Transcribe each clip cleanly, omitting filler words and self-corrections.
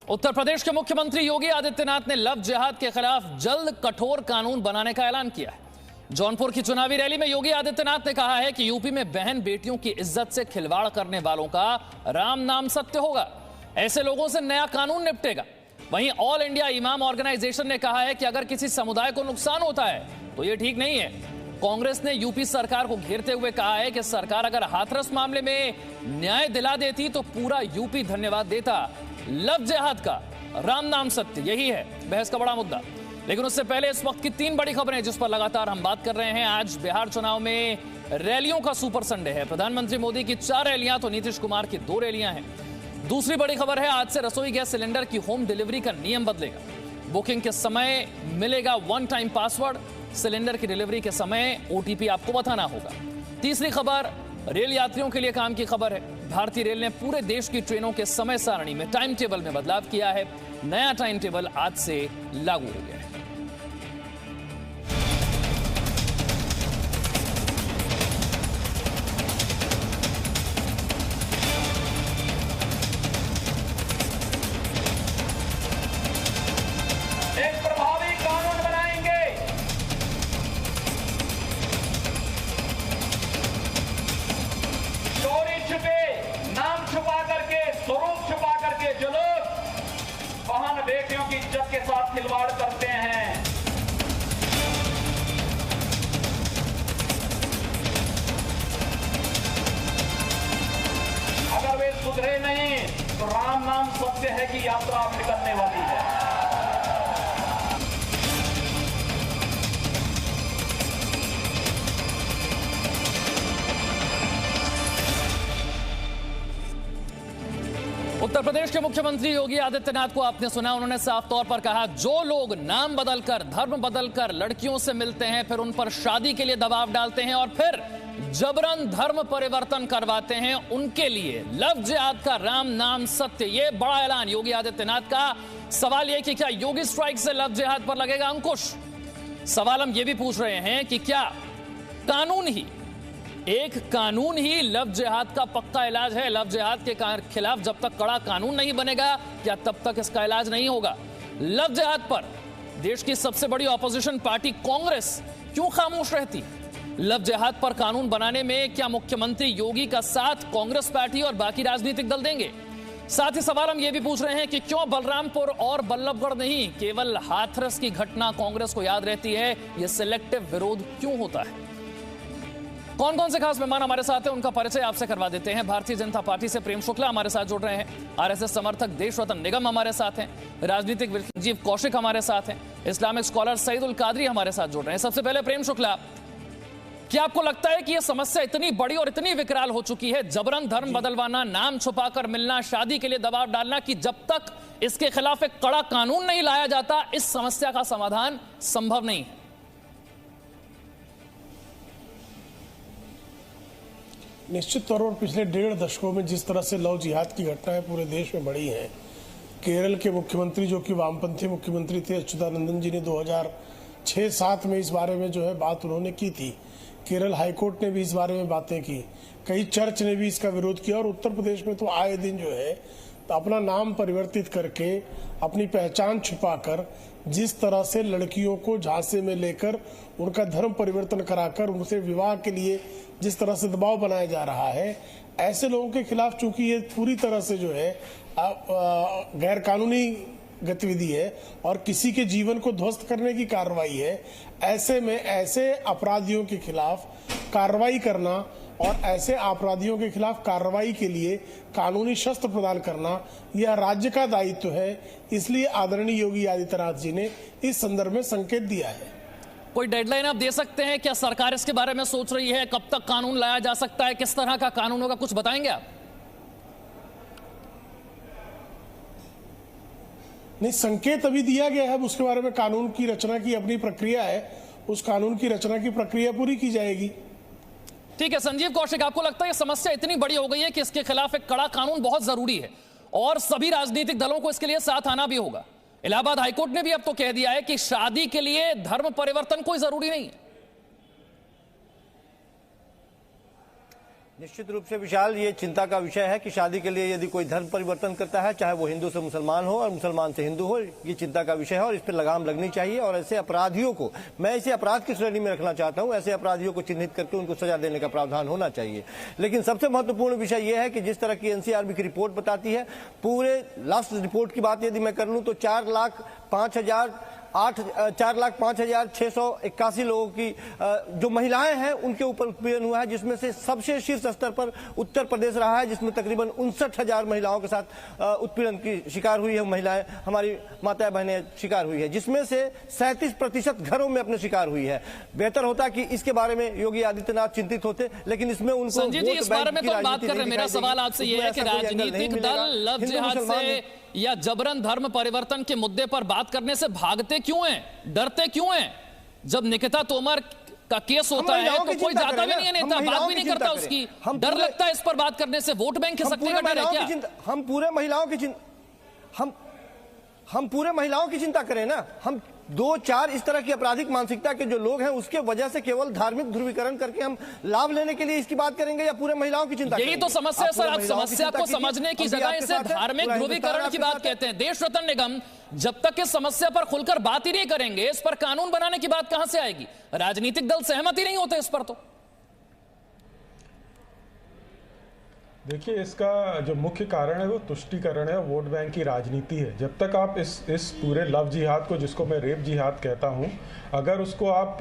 उत्तर प्रदेश के मुख्यमंत्री योगी आदित्यनाथ ने लव जिहाद के खिलाफ जल्द कठोर कानून बनाने का ऐलान किया है। जौनपुर की चुनावी रैली में योगी आदित्यनाथ ने कहा है कि यूपी में बहन बेटियों की इज्जत से खिलवाड़ करने वालों का राम नाम सत्य होगा। ऐसे लोगों से नया कानून निपटेगा। वहीं ऑल इंडिया इमाम ऑर्गेनाइजेशन ने कहा है कि अगर किसी समुदाय को नुकसान होता है तो यह ठीक नहीं है। कांग्रेस ने यूपी सरकार को घेरते हुए कहा है कि सरकार अगर हाथरस मामले में न्याय दिला देती तो पूरा यूपी धन्यवाद देता। लव जिहाद का राम नाम सत्य, यही है बहस का बड़ा मुद्दा। लेकिन उससे पहले इस वक्त की 3 बड़ी खबरें जिस पर लगातार हम बात कर रहे हैं। आज बिहार चुनाव में रैलियों का सुपर संडे है। प्रधानमंत्री मोदी की 4 रैलियां तो नीतीश कुमार की 2 रैलियां हैं। दूसरी बड़ी खबर है, आज से रसोई गैस सिलेंडर की होम डिलीवरी का नियम बदलेगा। बुकिंग के समय मिलेगा 1 टाइम पासवर्ड। सिलेंडर की डिलीवरी के समय ओटीपी आपको बताना होगा। तीसरी खबर रेल यात्रियों के लिए काम की खबर है। भारतीय रेल ने पूरे देश की ट्रेनों के समय सारणी में टाइम टेबल में बदलाव किया है। नया टाइम टेबल आज से लागू हो गया है। एक प्रभावी कानून बनाएंगे। चोरी छुपे, नाम छुपा करके, स्वरूप छुपा करके जो लोग बहन बेटियों की इज्जत के साथ खिलवाड़ करते हैं, अगर वे सुधरे नहीं तो राम नाम सत्य है कि यात्रा अब निकलने वाली है। उत्तर प्रदेश के मुख्यमंत्री योगी आदित्यनाथ को आपने सुना, उन्होंने साफ तौर पर कहा जो लोग नाम बदलकर, धर्म बदलकर लड़कियों से मिलते हैं, फिर उन पर शादी के लिए दबाव डालते हैं और फिर जबरन धर्म परिवर्तन करवाते हैं, उनके लिए लव जिहाद का राम नाम सत्य। ये बड़ा ऐलान योगी आदित्यनाथ का। सवाल यह कि क्या योगी स्ट्राइक से लव जिहाद पर लगेगा अंकुश? सवाल हम ये भी पूछ रहे हैं कि क्या एक कानून ही लव जिहाद का पक्का इलाज है? लव जिहाद के खिलाफ जब तक कड़ा कानून नहीं बनेगा क्या तब तक इसका इलाज नहीं होगा? लव जिहाद पर देश की सबसे बड़ी ऑपोजिशन पार्टी कांग्रेस क्यों खामोश रहती? लव जिहाद पर कानून बनाने में क्या मुख्यमंत्री योगी का साथ कांग्रेस पार्टी और बाकी राजनीतिक दल देंगे? साथ ही सवाल हम ये भी पूछ रहे हैं कि क्यों बलरामपुर और बल्लभगढ़ नहीं, केवल हाथरस की घटना कांग्रेस को याद रहती है? यह सिलेक्टिव विरोध क्यों होता है? कौन कौन से खास मेहमान हमारे साथ हैं, उनका परिचय आपसे करवा देते हैं। भारतीय जनता पार्टी से प्रेम शुक्ला हमारे साथ जुड़ रहे हैं। आरएसएस समर्थक देश रतन निगम हमारे साथ हैं। राजनीतिक संजीव कौशिक हमारे साथ हैं। इस्लामिक स्कॉलर सईदुल कादरी हमारे साथ जुड़ रहे हैं। सबसे पहले प्रेम शुक्ला, क्या आपको लगता है कि यह समस्या इतनी बड़ी और इतनी विकराल हो चुकी है, जबरन धर्म बदलवाना, नाम छुपाकर मिलना, शादी के लिए दबाव डालना, कि जब तक इसके खिलाफ एक कड़ा कानून नहीं लाया जाता इस समस्या का समाधान संभव नहीं है? निश्चित तौर पर पिछले 1.5 दशकों में जिस तरह से लव जिहाद की घटनाएं पूरे देश में बढ़ी हैं, केरल के मुख्यमंत्री जो कि वामपंथी मुख्यमंत्री थे अच्युतानंदन जी ने 2006-07 में इस बारे में जो है बात उन्होंने की थी। केरल हाईकोर्ट ने भी इस बारे में बातें की, कई चर्च ने भी इसका विरोध किया और उत्तर प्रदेश में तो आए दिन जो है तो अपना नाम परिवर्तित करके, अपनी पहचान छुपाकर जिस तरह से लड़कियों को झांसे में लेकर उनका धर्म परिवर्तन कराकर उनसे विवाह के लिए जिस तरह से दबाव बनाया जा रहा है, ऐसे लोगों के खिलाफ चूंकि ये पूरी तरह से जो है गैर कानूनी गतिविधि है और किसी के जीवन को ध्वस्त करने की कार्रवाई है, ऐसे में ऐसे अपराधियों के खिलाफ कार्रवाई करना और ऐसे अपराधियों के खिलाफ कार्रवाई के लिए कानूनी शस्त्र प्रदान करना यह राज्य का दायित्व है। इसलिए आदरणीय योगी आदित्यनाथ जी ने इस संदर्भ में संकेत दिया है। कोई डेडलाइन आप दे सकते हैं? क्या सरकार इसके बारे में सोच रही है? कब तक कानून लाया जा सकता है? किस तरह का कानून होगा? कुछ बताएंगे आप? नहीं, संकेत अभी दिया गया है, उसके बारे में कानून की रचना की अपनी प्रक्रिया है, उस कानून की रचना की प्रक्रिया पूरी की जाएगी। ठीक है। संजीव कौशिक, आपको लगता है ये समस्या इतनी बड़ी हो गई है कि इसके खिलाफ एक कड़ा कानून बहुत जरूरी है और सभी राजनीतिक दलों को इसके लिए साथ आना भी होगा? इलाहाबाद हाईकोर्ट ने भी अब तो कह दिया है कि शादी के लिए धर्म परिवर्तन कोई जरूरी नहीं है। निश्चित रूप से विशाल, ये चिंता का विषय है कि शादी के लिए यदि कोई धर्म परिवर्तन करता है, चाहे वो हिंदू से मुसलमान हो और मुसलमान से हिंदू हो, ये चिंता का विषय है और इस पर लगाम लगनी चाहिए। और ऐसे अपराधियों को, मैं इसे अपराध की श्रेणी में रखना चाहता हूं, ऐसे अपराधियों को चिन्हित करके उनको सजा देने का प्रावधान होना चाहिए। लेकिन सबसे महत्वपूर्ण विषय यह है कि जिस तरह की एनसीआरबी की रिपोर्ट बताती है, पूरे लास्ट रिपोर्ट की बात यदि मैं कर लूं तो 4,05,681 लोगों की जो महिलाएं हैं उनके ऊपर उत्पीड़न हुआ है, जिसमें से सबसे शीर्ष स्तर पर उत्तर प्रदेश रहा है, जिसमें तकरीबन 59,000 महिलाओं के साथ उत्पीड़न की शिकार हुई है। महिलाएं, हमारी माताएं बहनें शिकार हुई है, जिसमें से 37% घरों में अपने शिकार हुई है। बेहतर होता कि इसके बारे में योगी आदित्यनाथ चिंतित होते, लेकिन इसमें उनको संजय जी इस बारे में तो बात कर रहे हैं। मेरा सवाल आपसे ये है कि राजनीतिक दल लव जिहाद से या जबरन धर्म परिवर्तन के मुद्दे पर बात करने से भागते क्यों हैं, डरते क्यों हैं? जब निकिता तोमर का केस होता है तो कोई जाता भी नहीं है, नेता बात भी नहीं करता उसकी, डर लगता है इस पर बात करने से, वोट बैंक खिसकने का डर है क्या? हम पूरे महिलाओं की चिंता करें ना। हम 2-4 इस तरह की आपराधिक मानसिकता के जो लोग हैं उसके वजह से केवल धार्मिक ध्रुवीकरण करके हम लाभ लेने के लिए इसकी बात करेंगे या पूरे महिलाओं की चिंता? यही तो समस्या है सर, आप समस्या को समझने की जगह इसे धार्मिक ध्रुवीकरण की बात कहते हैं। देश रत्न निगम जब तक इस समस्या पर खुलकर बात ही नहीं करेंगे, इस पर कानून बनाने की बात कहां से आएगी? राजनीतिक दल सहमत ही नहीं होते इस पर। तो देखिए, इसका जो मुख्य कारण है वो तुष्टीकरण है, वोट बैंक की राजनीति है। जब तक आप इस पूरे लव जिहाद को, जिसको मैं रेप जिहाद कहता हूं, अगर उसको आप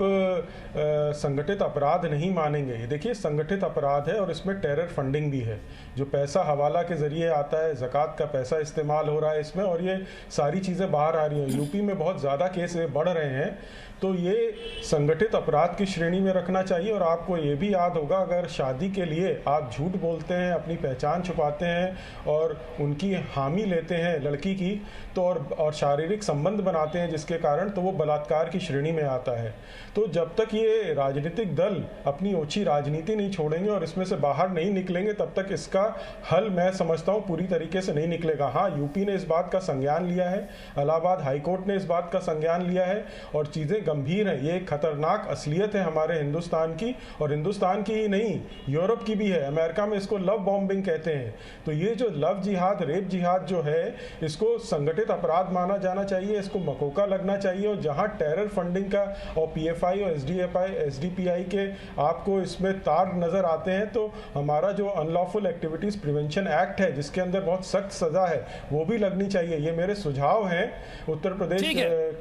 संगठित अपराध नहीं मानेंगे, देखिए संगठित अपराध है और इसमें टेरर फंडिंग भी है, जो पैसा हवाला के जरिए आता है, ज़कात का पैसा इस्तेमाल हो रहा है इसमें, और ये सारी चीज़ें बाहर आ रही हैं। यूपी में बहुत ज़्यादा केस बढ़ रहे हैं, तो ये संगठित अपराध की श्रेणी में रखना चाहिए। और आपको ये भी याद होगा, अगर शादी के लिए आप झूठ बोलते हैं, अपनी पहचान छुपाते हैं और उनकी हामी लेते हैं लड़की की, तो और शारीरिक संबंध बनाते हैं जिसके कारण, तो वो बलात्कार की श्रेणी में आता है। तो जब तक ये राजनीतिक दल अपनी ओछी राजनीति नहीं छोड़ेंगे और इसमें से बाहर नहीं निकलेंगे, तब तक इसका हल मैं समझता हूँ पूरी तरीके से नहीं निकलेगा। हाँ, यूपी ने इस बात का संज्ञान लिया है, इलाहाबाद हाईकोर्ट ने इस बात का संज्ञान लिया है और चीज़ें गंभीर है। ये खतरनाक असलियत है हमारे हिंदुस्तान की, और हिंदुस्तान की ही नहीं, यूरोप की भी है। अमेरिका में इसको लव बॉम्बिंग कहते हैं। तो ये जो लव जिहाद, रेप जिहाद जो है, इसको संगठित अपराध माना जाना चाहिए, इसको मकोका लगना चाहिए। और जहां टेरर फंडिंग का और पीएफआई और एसडीपीआई के आपको इसमें तार नजर आते हैं, तो हमारा जो अनलॉफुल एक्टिविटीज प्रिवेंशन एक्ट है, जिसके अंदर बहुत सख्त सजा है, वो भी लगनी चाहिए। ये मेरे सुझाव हैं। उत्तर प्रदेश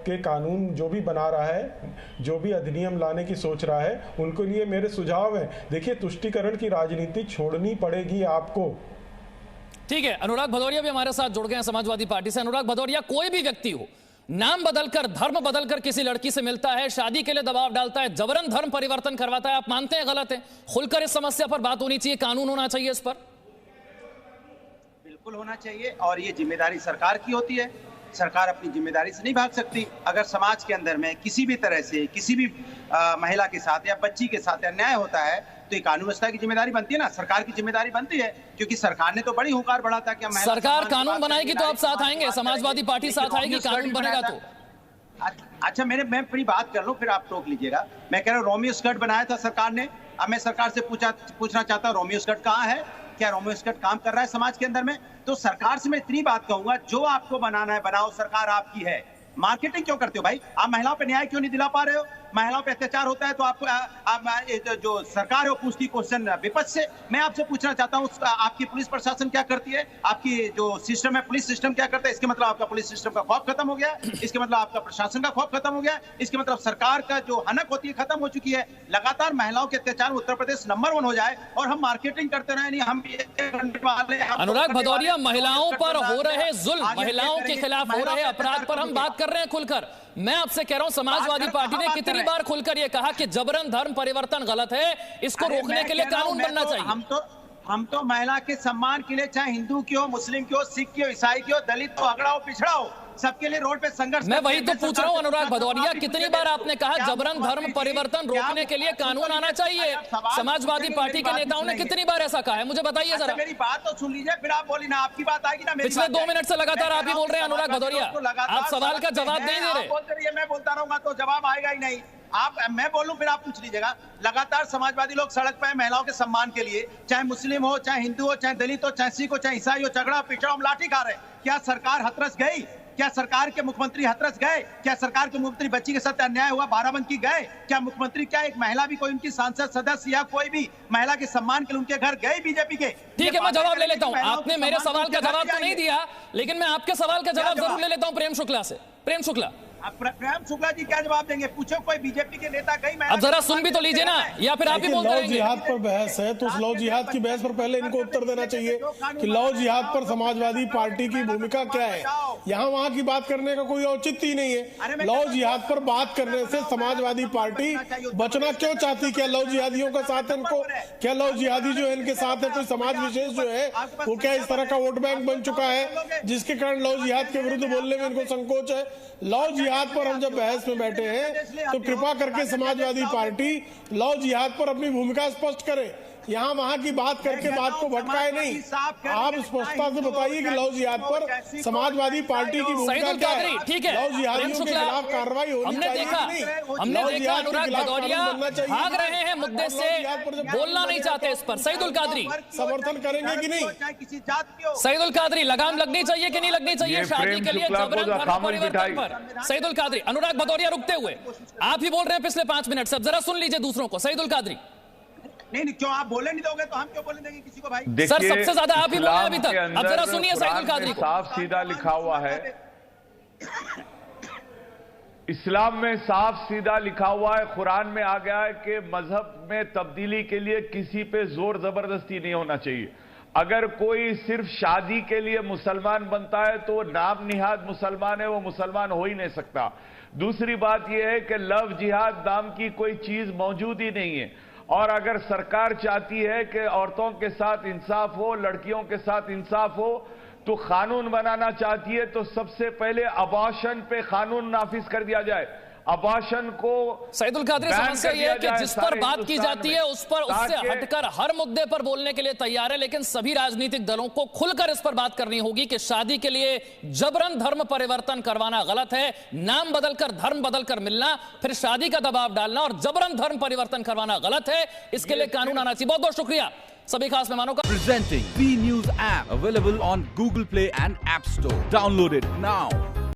के कानून जो भी बना रहा है, जो भी अधिनियम लाने की सोच रहा है, उनके लिए मेरे सुझाव हैं। देखिए, तुष्टीकरण की राजनीति छोड़नी पड़ेगी आपको। ठीक है, अनुराग भदौरिया भी हमारे साथ जुड़ गए हैं समाजवादी पार्टी से। अनुराग भदौरिया, कोई भी व्यक्ति हो, नाम बदलकर, धर्म बदलकर किसी लड़की से मिलता है, शादी के लिए दबाव डालता है, जबरन धर्म परिवर्तन करवाता है, आप मानते हैं गलत है? खुलकर इस समस्या पर बात होनी चाहिए, कानून होना चाहिए इस पर। बिल्कुल होना चाहिए, और ये जिम्मेदारी सरकार की होती है। सरकार अपनी जिम्मेदारी से नहीं भाग सकती। अगर समाज के अंदर में किसी भी तरह से किसी भी महिला के साथ या बच्ची के साथ अन्याय होता है, तो ये कानून व्यवस्था की जिम्मेदारी बनती है ना, सरकार की जिम्मेदारी बनती है। क्योंकि सरकार ने तो बड़ी हुंकार बढ़ा था कि सरकार कानून बनाएगी तो आप साथ आएंगे, समाजवादी पार्टी साथ आएगी, कानून बनेगा तो। अच्छा, मैं अपनी बात कर लूं, फिर आप टोक लीजिएगा। मैं कह रहा हूँ, रोमियो स्कर्ट बनाया था सरकार ने। अब मैं सरकार से पूछना चाहता हूँ, रोमियो स्कर्ट कहाँ है? क्या रोमियो स्कर्ट काम कर रहा है समाज के अंदर में? तो सरकार से मैं इतनी बात कहूंगा, जो आपको बनाना है बनाओ, सरकार आपकी है। मार्केटिंग क्यों करते हो भाई? आप महिलाओं पे न्याय क्यों नहीं दिला पा रहे हो? महिलाओं पे अत्याचार होता है तो आपको जो सरकार है वो पूछती क्वेश्चन विपक्ष से। मैं आपसे पूछना चाहता हूँ, आपकी पुलिस प्रशासन क्या करती है? आपकी जो सिस्टम है, पुलिस सिस्टम क्या करता है? इसके मतलब आपका पुलिस सिस्टम का खौफ खत्म हो गया, इसके मतलब आपका प्रशासन का खौफ खत्म हो गया, इसके मतलब सरकार का जो हनक होती है खत्म हो चुकी है। लगातार महिलाओं के अत्याचार उत्तर प्रदेश नंबर 1 हो जाए और हम मार्केटिंग करते रहे, नहीं हम अनुराग भदौरिया, महिलाओं पर हो रहे जुल्म, महिलाओं के खिलाफ हो रहे अपराध पर हम बात कर रहे हैं खुलकर। मैं आपसे कह रहा हूं, समाजवादी पार्टी ने कितनी बार खुलकर यह कहा कि जबरन धर्म परिवर्तन गलत है, इसको रोकने के लिए कानून बनना चाहिए। हम तो महिला के सम्मान के लिए, चाहे हिंदू की हो, मुस्लिम की हो, सिख की हो, ईसाई की हो, दलित हो, अगड़ा हो, पिछड़ा हो, सबके लिए रोड पे संघर्ष। मैं वही तो पूछ रहा हूं अनुराग भदौरिया, कितनी बार आपने कहा जबरन धर्म परिवर्तन रोकने के लिए कानून आना चाहिए? समाजवादी पार्टी के नेताओं ने कितनी बार ऐसा कहा है? मुझे बताइए जरा। मेरी बात तो सुन लीजिए, फिर आप बोली ना, आपकी बात आएगी ना। पिछले 2 मिनट से लगातार आप ही बोल रहे हैं अनुराग भदौरिया, आप सवाल का जवाब नहीं दे रहे। मैं बोलता रहूंगा तो जवाब आएगा ही नहीं। आप, मैं बोलूं फिर आप पूछ लीजिएगा। लगातार समाजवादी लोग सड़क पे महिलाओं के सम्मान के लिए, चाहे मुस्लिम हो, चाहे हिंदू हो, चाहे दलित हो, चाहे सिख हो, चाहे ईसाई हो, झगड़ा पिछड़ा हम लाठी खा रहे हैं। क्या सरकार हथरस गई? क्या सरकार के मुख्यमंत्री हथरस गए? क्या सरकार के मुख्यमंत्री बच्ची के साथ अन्याय हुआ बाराबंकी गए? क्या मुख्यमंत्री, क्या एक महिला भी, कोई उनकी सांसद सदस्य या कोई भी महिला के सम्मान के लिए उनके घर गए बीजेपी के? ठीक है, मैं जवाब ले लेता हूं। आपने मेरे सवाल का जवाब तो नहीं दिया, लेकिन मैं आपके सवाल का जवाब जरूर ले लेता हूं प्रेम शुक्ला से। प्रेम शुक्ला, प्रेम शुक्ला जी क्या जवाब देंगे? पूछो, कोई बीजेपी के नेता गई? अब जरा सुन भी तो लीजिए ना, या फिर आप ही बोलते लव जिहाद पर बहस है, तो उस लव जिहाद की बहस पर पहले इनको उत्तर देना चाहिए कि लव जिहाद पर समाजवादी पार्टी की भूमिका क्या है। यहाँ वहाँ की बात करने का कोई औचित्य ही नहीं है। लव जिहाद पर बात करने से समाजवादी पार्टी बचना क्यों चाहती? क्या लव जिहादियों का साथ है इनको? क्या लव जिहादी जो है इनके साथ है? कोई समाज विशेष जो है वो क्या इस तरह का वोट बैंक बन चुका है जिसके कारण लव जिहाद के विरुद्ध बोलने में इनको संकोच है? लव जिहाद पर हम जब बहस में बैठे हैं तो कृपा करके समाजवादी पार्टी लव जिहाद पर अपनी भूमिका स्पष्ट करे। यहाँ वहाँ की बात करके बात को भटकाए नहीं। आप स्पष्टता से बताइए कि लव जिहाद पर समाजवादी पार्टी की भूमिका क्या है? ठीक है, लव जिहादियों के खिलाफ कार्रवाई होनी चाहिए कि नहीं? हमने देखा अनुराग भदौरिया भाग रहे हैं मुद्दे से, बोलना नहीं चाहते इस पर। सईदुल कादरी समर्थन करेंगे कि नहीं? सईदुल कादरी, लगाम लगनी चाहिए कि नहीं लगनी चाहिए शादी के लिए जबरन धर्म परिवर्तन पर? सईदुल कादरी, अनुराग भदौरिया रुकते हुए, आप ही बोल रहे हैं पिछले 5 मिनट से, अब जरा सुन लीजिए दूसरों को। सईदुल कादरी, नहीं, क्यों आप बोले नहीं दोगे तो हम क्यों बोलने देंगे किसी को भाई? सर सबसे ज्यादा आप ही बोले अभी तक, अब जरा सुनिए सईदुल कादरी को। साफ सीधा लिखा हुआ है, इस्लाम में साफ सीधा लिखा हुआ है, कुरान में आ गया है कि मजहब में तब्दीली के लिए किसी पे जोर जबरदस्ती नहीं होना चाहिए। अगर कोई सिर्फ शादी के लिए मुसलमान बनता है तो नाम निहाद मुसलमान है, वो मुसलमान हो ही नहीं सकता। दूसरी बात यह है कि लव जिहाद नाम की कोई चीज मौजूद ही नहीं है। और अगर सरकार चाहती है कि औरतों के साथ इंसाफ हो, लड़कियों के साथ इंसाफ हो, तो कानून बनाना चाहती है तो सबसे पहले अबॉर्शन पे कानून नाफिज कर दिया जाए। अबॉर्शन को सईदुल कादरी, समस्या यह है कि जिस पर बात की जाती है उस पर, उससे हटकर हर मुद्दे पर बोलने के लिए तैयार है, लेकिन सभी राजनीतिक दलों को खुलकर इस पर बात करनी होगी कि शादी के लिए जबरन धर्म परिवर्तन करवाना गलत है। नाम बदलकर, धर्म बदलकर मिलना, फिर शादी का दबाव डालना और जबरन धर्म परिवर्तन करवाना गलत है। इसके लिए कानून आना चाहिए। बहुत बहुत शुक्रिया सभी खास मेहमानों का। Presenting B News app available on Google Play and App Store. Download it now.